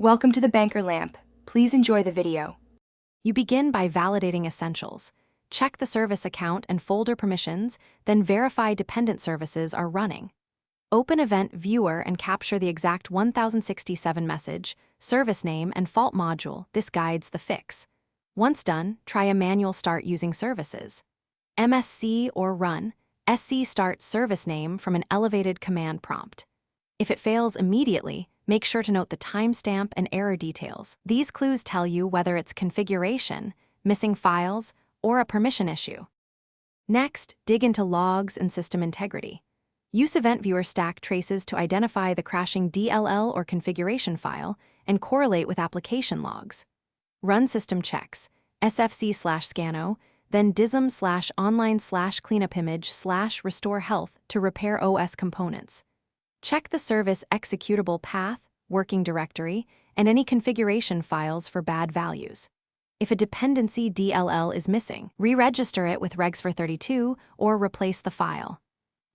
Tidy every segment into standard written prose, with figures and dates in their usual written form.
Welcome to the Banker Lamp. Please enjoy the video. You begin by validating essentials. Check the service account and folder permissions, then verify dependent services are running. Open Event Viewer and capture the exact 1067 message, service name, and fault module. This guides the fix. Once done, try a manual start using services. MSC or Run. SC start service name from an elevated command prompt. If it fails immediately, make sure to note the timestamp and error details. These clues tell you whether it's configuration, missing files, or a permission issue. Next, dig into logs and system integrity. Use Event Viewer stack traces to identify the crashing DLL or configuration file and correlate with application logs. Run system checks, sfc/scano, then dism/online/cleanupimage/restore health to repair OS components. Check the service executable path, working directory, and any configuration files for bad values. If a dependency DLL is missing, re-register it with regs432 or replace the file.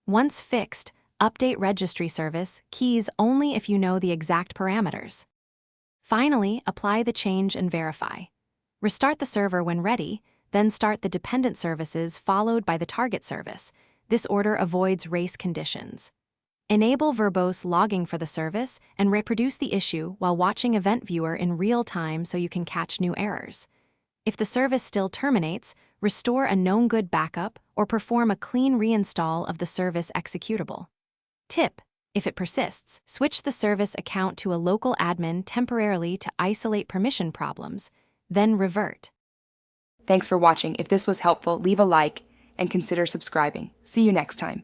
Once fixed, update registry service keys only if you know the exact parameters. Finally, apply the change and verify. Restart the server when ready, then start the dependent services followed by the target service. This order avoids race conditions. Enable verbose logging for the service and reproduce the issue while watching Event Viewer in real time so you can catch new errors. If the service still terminates, restore a known good backup or perform a clean reinstall of the service executable. Tip: if it persists, switch the service account to a local admin temporarily to isolate permission problems, then revert. Thanks for watching. If this was helpful, leave a like and consider subscribing. See you next time.